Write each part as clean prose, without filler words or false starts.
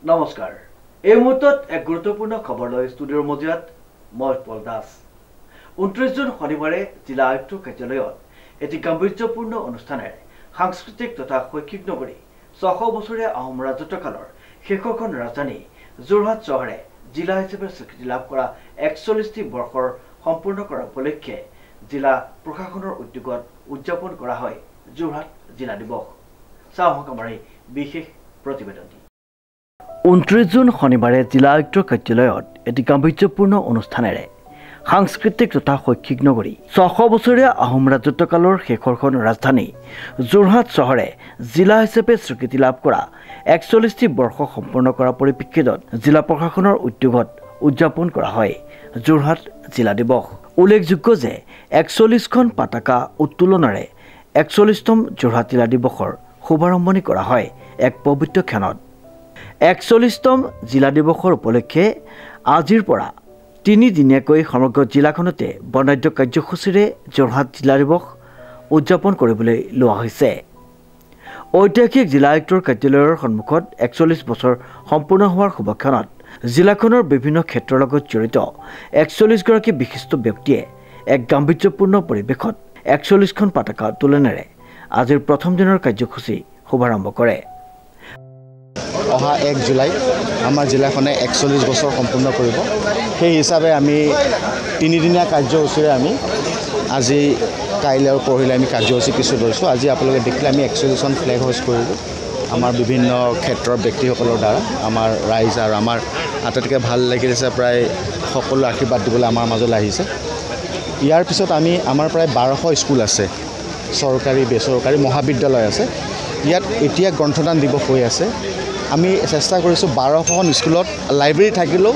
নমস্কাৰ এই মুহূৰ্তত এক গুৰুত্বপূৰ্ণ খবৰ লৈ ষ্টুডিঅ'ৰ মজিয়াত মই পল দাস 29 জুন শনিবাৰে জিলা আয়ুক্তৰ কাৰ্যালয়ত এটি গাম্ভীৰ্যপূৰ্ণ অনুষ্ঠানেৰে সাংস্কৃতিক তথা শৈক্ষিক নগৰী 600 বছৰীয়া আহোম ৰাজত্বকালৰ শেষৰখন ৰাজধানী যোৰহাট চহৰে জিলা হিচাপে স্বীকৃতি লাভ কৰা 41টি বৰ্ষৰ সম্পূৰ্ণ কৰা উপলক্ষে জিলা প্ৰশাসনৰ উদ্যোগত উদযাপন কৰা হয় যোৰহাট জিলা দিৱস চাওক আমাৰ বিশেষ প্ৰতিবেদন 29 জুন শনিবাৰে জিলা আয়ুক্তৰ কাৰ্যালয়ত এটি গাম্ভীৰ্যপূৰ্ণ অনুষ্ঠানেৰে সাংস্কৃতিক তথা শৈক্ষিক নগৰী 600 বছৰীয়া আহোম ৰাজত্বকালৰ শেষৰখন ৰাজধানী যোৰহাট চহৰে জিলা হিচাপে স্বীকৃতি লাভ কৰা 41টি বৰ্ষ সম্পূৰ্ণ কৰা পৰিপ্ৰেক্ষিতত জিলা প্ৰশাসনৰ উদ্যোগত উদযাপন কৰা হয় যোৰহাট জিলা দিৱস উল্লেখযোগ্য যে 41খন পতাকা উত্তোলনেৰে 41তম যোৰহাট জিলা দিৱসৰ শুভাৰম্ভণি কৰা হয় এক পবিত্ৰ ক্ষণত 41তম জিলা দিৱসৰ উপলক্ষে আজিৰ পৰা 3 দিনীয়াকৈ সমগ্ৰ জিলাখনতে বৰ্ণাঢ্য কাৰ্যসূচীৰে যোৰহাট জিলা দিৱস উদযাপন কৰিবলৈ লোৱা হৈছে ঐতিহাসিক জিলা আয়ুক্তৰ কাৰ্যালয়ৰ সন্মুখত 41 বছৰ সম্পূৰ্ণ হোৱাৰ শুভক্ষণত জিলাখনৰ বিভিন্ন ক্ষেত্ৰৰ লগত জড়িত 41 গৰাকী বিশিষ্ট ব্যক্তিয়ে এক গাম্ভীৰ্যপূৰ্ণ পৰিৱেশত 41খন পতাকা উত্তোলনেৰে আজিৰ প্ৰথম দিনৰ কাৰ্যসূচী শুভাৰম্ভ কৰে অহা 1 জুলাই আমাৰ জিলাখনে 41 বছৰ সম্পূৰ্ণ কৰিব সেই হিচাপে আমি 3 দিনীয়া কাৰ্যসূচীৰে আমি আজি কাইলৈ আৰু পৰহিলৈ আমি কাৰ্যসূচী কিছু লৈছোঁ আজি আপোনালোকে দেখিলে আমি 41খন ফ্লেগ হোষ্ট কৰিলোঁ আমাৰ বিভিন্ন ক্ষেত্ৰৰ ব্যক্তিসকলৰ দ্বাৰা আমাৰ ৰাইজ আৰু আমাৰ আটাইতকৈ ভাল লাগিছে প্ৰায় সকলো আশীৰ্বাদ দিবলৈ আমাৰ মাজলৈ আহিছে ইয়াৰ পিছত আমাৰ প্ৰায় 1200 স্কুল আছে চৰকাৰী বেচৰকাৰী মহাবিদ্যালয় আছে ইয়াত এতিয়া গ্ৰন্থদান দিৱস হৈ আছে আমি চেষ্টা কৰিছোঁ 12খন স্কুলত লাইব্ৰেৰী থাকিলেও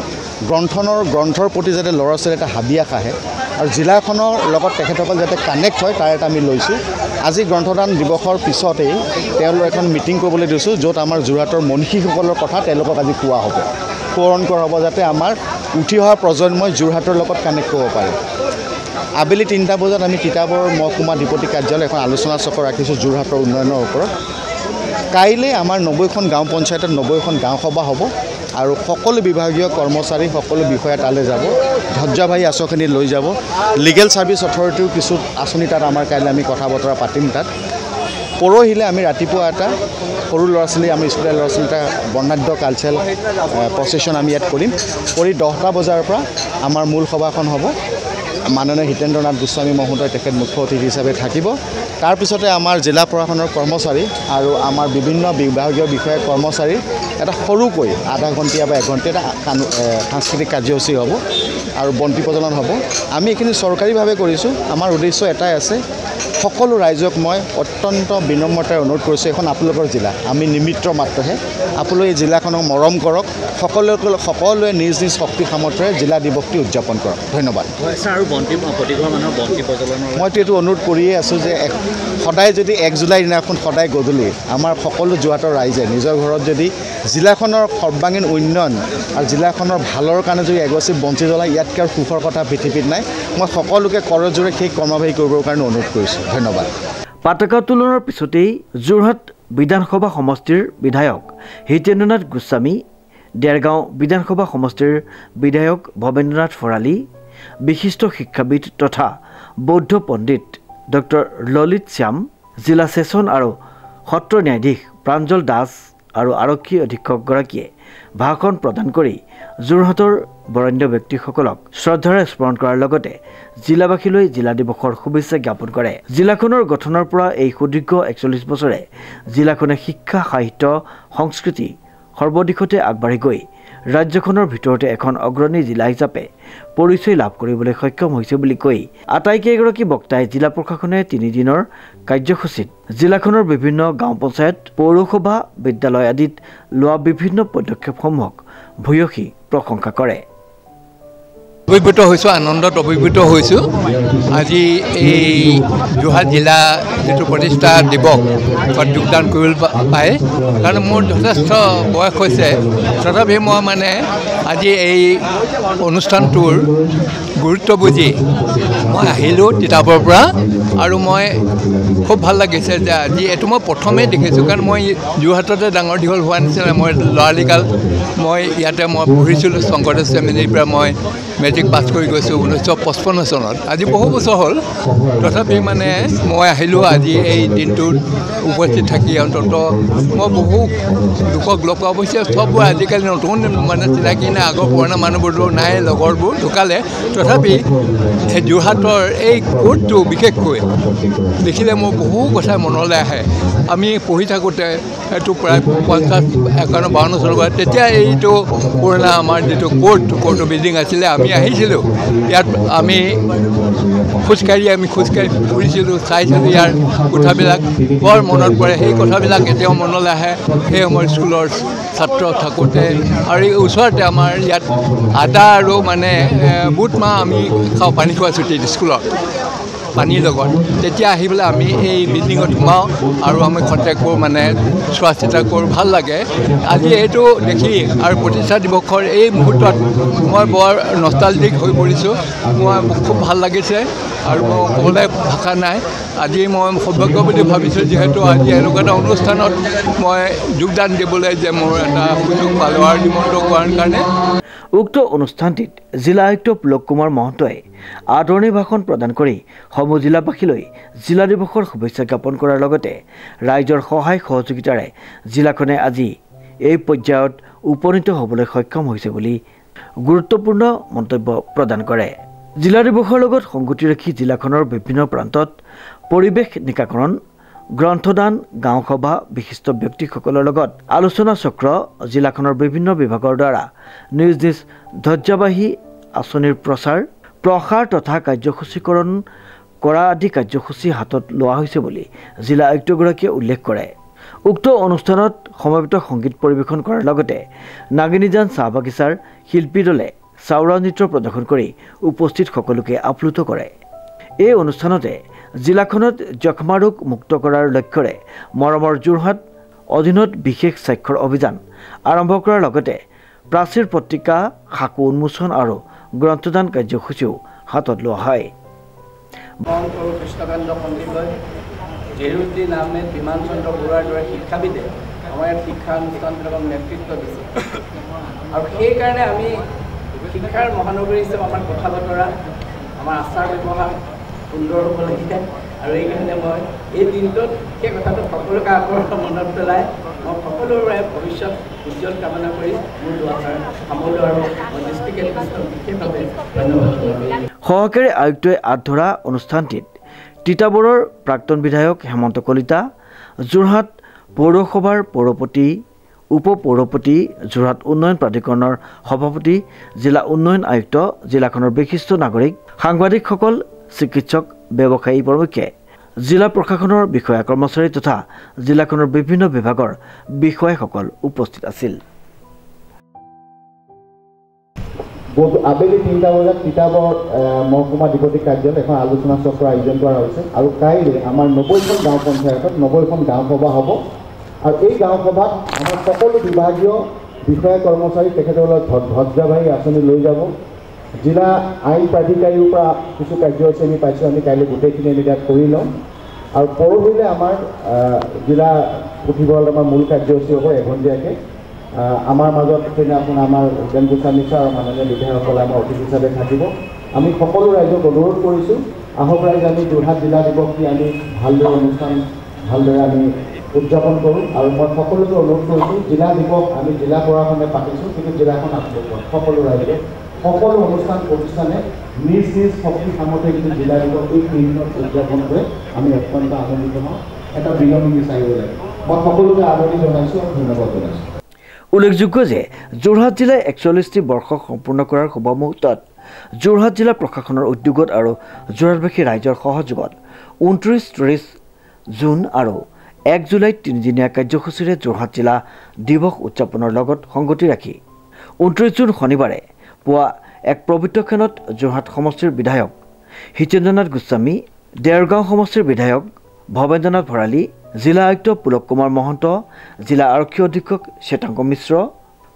গ্ৰন্থৰ প্ৰতি যাতে ল'ৰা ছোৱালী এটা হাবিয়াস আহে আৰু জিলাখনৰ লগত তেখেতসকল যাতে কানেক্ট হয় তাৰ এটা আমি লৈছোঁ আজি গ্ৰন্থদান দিৱসৰ পিছতেই তেওঁলোকৰ এখন মিটিং কৰিবলৈ দিছোঁ য'ত আমাৰ যোৰহাটৰ মনীষীসকলৰ কথা তেওঁলোকক আজি কোৱা হ'ব সোঁৱৰণ কৰা হ'ব যাতে আমাৰ উঠি অহা প্ৰজন্মই যোৰহাটৰ লগত কানেক্ট কৰিব পাৰে আবেলি 3টা বজাত আমি তিতাবৰ মহকুমা ডিপটি কাৰ্যালয় এখন আলোচনা চক্ৰ ৰাখিছোঁ যোৰহাটৰ উন্নয়নৰ ওপৰত কাইলৈ আমাৰ 90খন গাঁও পঞ্চায়তত 90খন গাঁও সভা হ'ব আৰু সকলো বিভাগীয় কৰ্মচাৰী সকলো বিষয়া তালৈ যাব ধ্বজাবাহী আঁচনি লৈ যাব লিগেল ছাৰ্ভিচ অথৰিটিৰ কিছু আঁচনি তাত আমাৰ কাইলৈ আমি কথা বতৰা পাতিম তাত পৰহিলৈ আমি ৰাতিপুৱা এটা সৰু ল'ৰা ছোৱালী আমি স্কুলীয়া ল'ৰা ছোৱালী এটা বৰ্ণাঢ্য কালচাৰেল প্ৰচেশ্যন আমি ইয়াত কৰিম কৰি 10টা বজাৰ পৰা আমাৰ মূল সভাখন হ'ব মাননীয় হিতেন্দ্ৰ নাথ গোস্বামী মহোদয় তেখেত মুখ্য অতিথি হিচাপে থাকিব তাৰপিছতে আমাৰ জিলা প্ৰশাসনৰ কৰ্মচাৰী আৰু আমাৰ বিভিন্ন বিভাগীয় বিষয়া কৰ্মচাৰী এটা সৰুকৈ আধা ঘণ্টীয়া বা 1 ঘণ্টীয়া এটা সাংস্কৃতিক কাৰ্যসূচী হ'ব আৰু বন্তি প্ৰজ্বলন হ'ব আমি এইখিনি চৰকাৰীভাৱে কৰিছোঁ আমাৰ উদ্দেশ্য এটাই আছে সকলো ৰাইজক মই অত্যন্ত বিনম্ৰতাৰে অনুৰোধ কৰিছোঁ এখন আপোনালোকৰ জিলা আমি নিমিত্ৰ মাত্ৰহে আপোনালোকে এই জিলাখনক মৰম কৰক সকলোৱে নিজ নিজ শক্তি সামৰ্থ্যৰে জিলা দিৱসটি উদযাপন কৰক ধন্যবাদ মইতো এইটো অনুৰোধ কৰিয়ে আছোঁ যে সদায় যদি 1 জুলাই দিনাখন সদায় গধূলি আমাৰ সকলো যোৰহাটৰ ৰাইজে নিজৰ ঘৰত যদি জিলাখনৰ সৰ্বাংগীন উন্নয়ন আৰু জিলাখনৰ ভালৰ কাৰণে যদি এগছি বন্তি জ্বলায় ইয়াতকৈ আৰু সুখৰ কথা পৃথিৱীত নাই মই সকলোকে কৰজোৰে সেই কৰ্মবাহী কৰিবৰ কাৰণে অনুৰোধ কৰিছোঁ ধন্যবাদ পতাকা উত্তোলনৰ পিছতেই যোৰহাট বিধানসভা সমষ্টিৰ বিধায়ক হিতেন্দ্ৰ নাথ গোস্বামী দেৰগাঁও বিধানসভা সমষ্টিৰ বিধায়ক ভৱেন্দ্ৰনাথ ভৰালী বিশিষ্ট শিক্ষাবিদ তথা বৌদ্ধ পণ্ডিত ডক্টৰ ললিত শ্যাম জিলা ছেছন আৰু সত্ৰ ন্যায়াধীশ প্ৰাঞ্জল দাস আৰু আৰক্ষী অধীক্ষকগৰাকীয়ে ভাষণ প্ৰদান কৰি যোৰহাটৰ বৰেণ্য ব্যক্তিসকলক শ্ৰদ্ধাৰে স্মৰণ কৰাৰ লগতে জিলাবাসীলৈ জিলা দিৱসৰ শুভেচ্ছা জ্ঞাপন কৰে জিলাখনৰ গঠনৰ পৰা এই সুদীৰ্ঘ 41 বছৰে জিলাখনে শিক্ষা সাহিত্য সংস্কৃতি সৰ্বদিশতে আগবাঢ়ি গৈ ৰাজ্যখনৰ ভিতৰতে এখন অগ্ৰণী জিলা হিচাপে পৰিচয় লাভ কৰিবলৈ সক্ষম হৈছে বুলি কৈ আটাইকেইগৰাকী বক্তাই জিলা প্ৰশাসনে 3 দিনৰ কাৰ্যসূচীত জিলাখনৰ বিভিন্ন গাঁও পঞ্চায়ত পৌৰসভা বিদ্যালয় আদিত লোৱা বিভিন্ন পদক্ষেপসমূহক ভূয়সী প্ৰশংসা কৰে অভিভূত হৈছোঁ আনন্দত অভিভূত হৈছোঁ আজি এই যোৰহাট জিলা যিটো প্ৰতিষ্ঠা দিৱস যোগদান কৰিব পায় কাৰণ মোৰ যথেষ্ট বয়স হৈছে তথাপি মই আজি এই অনুষ্ঠানটোৰ গুৰুত্ব বুজি মই আহিলোঁ তিতাবৰৰ পৰা আৰু মই খুব ভাল লাগিছে যে আজি এইটো মই প্ৰথমেই দেখিছোঁ কাৰণ মই যোৰহাটতে ডাঙৰ দীঘল হোৱা নিচিনা মই ল'ৰালিকাল মই ইয়াতে মই পঢ়িছিলোঁ শংকৰদেৱ ছেমিনাৰীৰ পৰা মই মেট্ৰিক পাছ কৰি গৈছোঁ 1955 চনত আজি বহু বছৰ হ'ল তথাপি মানে মই আহিলোঁ আজি এই দিনটোত উপস্থিত থাকি অন্তত মই বহু লোকক লগ পোৱা অৱশ্যে চববোৰ আজিকালি নতুন মানে চিনাকি নাই আগৰ পুৰণা মানুহবোৰতো নাই লগৰবোৰ ঢুকালে তথাপি এই যোৰহাটৰ এই কোৰ্টটো বিশেষকৈ দেখিলে মোৰ বহু কথা মনলৈ আহে আমি পঢ়ি থাকোঁতে এইটো প্ৰায় 50-51-52 চনৰ পৰা তেতিয়া এইটো পুৰণা আমাৰ যিটো কোৰ্ট বিল্ডিং আছিলে আমি আহিছিলোঁ ইয়াত আমি খোজকাঢ়ি ফুৰিছিলোঁ চাইছিলোঁ ইয়াৰ কথাবিলাক বৰ মনত পৰে সেই কথাবিলাক এতিয়াও মনলৈ আহে সেই আমাৰ স্কুলৰ ছাত্ৰ থাকোঁতে আৰু এই ওচৰতে আমাৰ ইয়াত আদা আৰু মানে বুট মাহ আমি খাওঁ পানী খোৱা ছুটীত স্কুলত পানীৰ লগত তেতিয়া আহি পেলাই আমি এই বিল্ডিঙত সোমাওঁ আৰু আমি কণ্টেক্ট কৰোঁ মানে চোৱা চিতা কৰোঁ ভাল লাগে আজি এইটো দেখি আৰু প্ৰতিষ্ঠা দিৱসৰ এই মুহূৰ্তত মই বৰ নষ্টালজিক হৈ পৰিছোঁ মই খুব ভাল লাগিছে আৰু মই ক'বলৈ ভাষা নাই আজি মই সৌভাগ্য বুলি ভাবিছোঁ যিহেতু আজি এনেকুৱা এটা অনুষ্ঠানত মই যোগদান দিবলৈ যে মোৰ এটা সুযোগ পালোঁ আৰু নিমন্ত্ৰণ কৰাৰ কাৰণে উক্ত অনুষ্ঠানটিত জিলা আয়ুক্ত পুলক কুমাৰ মহন্তই আদৰণি ভাষণ প্ৰদান কৰি সমূহ জিলাবাসীলৈ জিলা দিৱসৰ শুভেচ্ছা জ্ঞাপন কৰাৰ লগতে ৰাইজৰ সহায় সহযোগিতাৰে জিলাখনে আজি এই পৰ্যায়ত উপনীত হ'বলৈ সক্ষম হৈছে বুলি গুৰুত্বপূৰ্ণ মন্তব্য প্ৰদান কৰে জিলা দিৱসৰ লগত সংগতি ৰাখি জিলাখনৰ বিভিন্ন প্ৰান্তত পৰিৱেশ নিকাকৰণ গ্ৰন্থদান গাঁও সভা বিশিষ্ট ব্যক্তিসকলৰ লগত আলোচনা চক্ৰ জিলাখনৰ বিভিন্ন বিভাগৰ দ্বাৰা নিজ নিজ ধ্বজাবাহী আঁচনিৰ প্ৰসাৰ তথা কাৰ্যসূচীকৰণ কৰা আদি কাৰ্যসূচী হাতত লোৱা হৈছে বুলি জিলা আয়ুক্তগৰাকীয়ে উল্লেখ কৰে উক্ত অনুষ্ঠানত সমবেত সংগীত পৰিৱেশন কৰাৰ লগতে নাগিনীজান চাহ বাগিচাৰ শিল্পী দলে চাউৰা নৃত্য প্ৰদৰ্শন কৰি উপস্থিত সকলোকে আপ্লুত কৰে এই অনুষ্ঠানতে জিলাখনত যক্ষ্মা ৰোগ মুক্ত কৰাৰ লক্ষ্যৰে মৰমৰ যোৰহাট অধীনত বিশেষ স্বাক্ষৰ অভিযান আৰম্ভ কৰাৰ লগতে প্ৰাচীৰ পত্ৰিকা সাকু উন্মোচন আৰু গ্ৰন্থদান কাৰ্যসূচীও হাতত লোৱা হয় কৃষ্ণকান্ত পণ্ডিতলৈ জহিৰুদ্দিন আহমেদ বিমান চন্দ্ৰ বৰুৱাৰ দৰে শিক্ষাবিদে আমাৰ ইয়াত শিক্ষা অনুষ্ঠানবিলাকক নেতৃত্ব দিছে আৰু সেইকাৰণে আমি শিক্ষাৰ মহানগৰী হিচাপে আমাৰ কথা বতৰা আমাৰ আচাৰ ব্যৱহাৰ সুন্দৰ হ'ব লাগে আৰু এইকাৰণে মই এই দিনটোত সেই কথাটো সকলোকে আকৌ মনত পেলাই মই সকলোৰে ভৱিষ্যত উজ্জ্বল কামনা কৰি মোৰ দুআষাৰ সামৰিলোঁ আৰু মই ডিষ্ট্ৰিক্ট এডুকেশ্যন বিশেষভাৱে ধন্যবাদ সহকাৰী আয়ুক্তই আঁত ধৰা অনুষ্ঠানটিত তিতাবৰৰ প্ৰাক্তন বিধায়ক হেমন্ত কলিতা যোৰহাট পৌৰসভাৰ পৌৰপতি উপ পৌৰপতি যোৰহাট উন্নয়ন প্ৰাধিকৰণৰ সভাপতি জিলা উন্নয়ন আয়ুক্ত জিলাখনৰ বিশিষ্ট নাগৰিক সাংবাদিকসকল চিকিৎসক ব্যৱসায়ী প্ৰমুখ্যে জিলা প্ৰশাসনৰ বিষয়া কৰ্মচাৰী তথা জিলাখনৰ বিভিন্ন বিভাগৰ বিষয়াসকল উপস্থিত আছিল আবেলি 3টা বজাত তিতাবৰ মহকুমা অধিপতি কাৰ্যালয়ত এখন আলোচনা চক্ৰ আয়োজন কৰা হৈছে আৰু কাইলৈ আমাৰ 90খন গাঁও পঞ্চায়তত 90খন গাঁও সভা হ'ব আৰু এই গাঁও সভাত আমাৰ সকলো বিভাগীয় বিষয়া কৰ্মচাৰী তেখেতসকলৰ ধ্বজাবাহী আঁচনি লৈ যাব জিলা আইন প্ৰাধিকাৰীৰ পৰা কিছু কাৰ্যসূচী আমি পাইছোঁ আমি কাইলৈ গোটেইখিনি আমি তাত কৰি ল'ম আৰু পৰহিলৈ আমাৰ জিলা পুথিভঁৰালত আমাৰ মূল কাৰ্যসূচী হ'ব এঘণ্টীয়াকৈ আমাৰ মাজত সেইদিনাখন আমাৰ উদ্যান গোস্বামী ছাৰ আৰু মাননীয় বিধায়কসকলে আমাৰ অতিথি হিচাপে থাকিব আমি সকলো ৰাইজক অনুৰোধ কৰিছোঁ আহক ৰাইজ আমি যোৰহাট জিলা দিৱসটি আমি ভালদৰে অনুষ্ঠান ভালদৰে আমি উদযাপন কৰোঁ আৰু মই সকলোকে অনুৰোধ কৰিছোঁ জিলা দিৱস আমি জিলা প্ৰশাসনে পাতিছোঁ কিন্তু জিলাখন আপোনালোকৰ সকলো ৰাইজে সকলো অনুষ্ঠান প্ৰতিষ্ঠানে নিজ নিজ শক্তি সামৰ্থ্যে কিন্তু জিলা দিৱস এই দিনত উদযাপন কৰে আমি অত্যন্ত আনন্দিত হওঁ এটা বিলম্ব বিচাৰিব লাগে মই সকলোকে আদৰণি জনাইছোঁ আৰু ধন্যবাদ জনাইছোঁ উল্লেখযোগ্য যে যোৰহাট জিলাই 41টি বৰ্ষ সম্পূৰ্ণ কৰাৰ শুভ মুহূৰ্তত যোৰহাট জিলা প্ৰশাসনৰ উদ্যোগত আৰু যোৰহাটবাসী ৰাইজৰ সহযোগত 29-30 জুন আৰু 1 জুলাইত 3দিনীয়া কাৰ্যসূচীৰে যোৰহাট জিলা দিৱস উদযাপনৰ লগত সংগতি ৰাখি 29 জুন শনিবাৰে পুৱা এক পবিত্ৰ ক্ষণত যোৰহাট সমষ্টিৰ বিধায়ক হিতেন্দ্ৰনাথ গোস্বামী দেৰগাঁও সমষ্টিৰ বিধায়ক ভৱেন্দ্ৰনাথ ভৰালী জিলা আয়ুক্ত পুলক কুমাৰ মহন্ত জিলা আৰক্ষী অধীক্ষক শ্বেতাংক মিশ্ৰ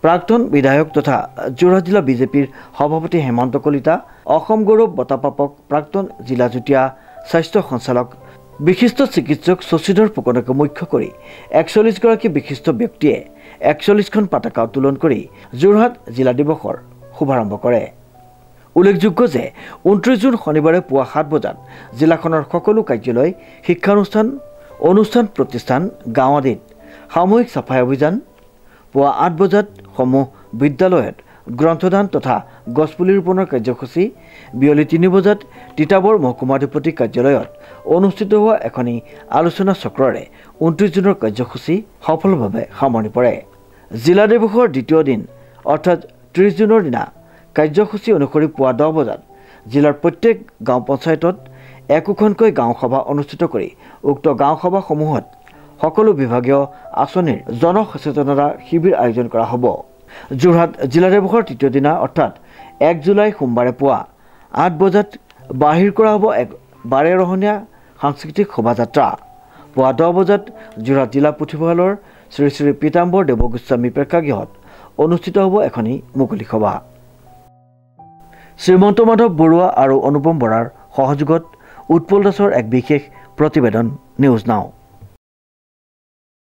প্ৰাক্তন বিধায়ক তথা যোৰহাট জিলা বিজেপিৰ সভাপতি হেমন্ত কলিতা, অসম গৌৰৱ বঁটাপ্ৰাপক প্ৰাক্তন জিলা যুটীয়া স্বাস্থ্য সঞ্চালক বিশিষ্ট চিকিৎসক শশীধৰ ফুকনকে মুখ্য কৰি 41গৰাকী বিশিষ্ট ব্যক্তিয়ে 41খন পতাকা উত্তোলন কৰি যোৰহাট জিলা দিৱসৰ শুভাৰম্ভ কৰে। উল্লেখযোগ্য যে 29 জুন শনিবাৰে পুৱা 7 বজাত জিলাখনৰ সকলো কাৰ্যালয়, শিক্ষানুষ্ঠান, অনুষ্ঠান প্ৰতিষ্ঠান, গাঁও আদিত সামূহিক চাফাই অভিযান, পুৱা 8 বজাত সমূহ বিদ্যালয়ত গ্ৰন্থদান তথা গছপুলি ৰোপণৰ কাৰ্যসূচী, বিয়লি 3 বজাত তিতাবৰ মহকুমাধিপতি কাৰ্যালয়ত অনুষ্ঠিত হোৱা এখনি আলোচনা চক্ৰৰে 29 জুনৰ কাৰ্যসূচী সফলভাৱে সামৰণি পৰে। জিলা দিৱসৰ দ্বিতীয় দিন অৰ্থাৎ 30 জুনৰ দিনা কাৰ্যসূচী অনুসৰি পুৱা 10 বজাত জিলাৰ প্ৰত্যেক গাঁও পঞ্চায়তত একোখনকৈ গাঁও সভা অনুষ্ঠিত কৰি উক্ত গাঁও সভাসমূহত সকলো বিভাগীয় আঁচনিৰ জনসচেতনতা শিবিৰ আয়োজন কৰা হ'ব। যোৰহাট জিলা দিৱসৰ তৃতীয় দিনা অৰ্থাৎ 1 জুলাই সোমবাৰে পুৱা 8 বজাত বাহিৰ কৰা হ'ব এক বাৰেৰহণীয়া সাংস্কৃতিক শোভাযাত্ৰা। পুৱা 10 বজাত যোৰহাট জিলা পুথিভঁৰালৰ শ্ৰী শ্ৰী পীতাম্বৰ দেৱগোস্বামী প্ৰেক্ষাগৃহত অনুষ্ঠিত হ'ব এখনি মুকলি সভা। শ্ৰীমন্ত মাধৱ বৰুৱা আৰু অনুপম বৰাৰ সহযোগত উৎপল দাসৰ এক বিশেষ প্ৰতিবেদন নিউজ নাও।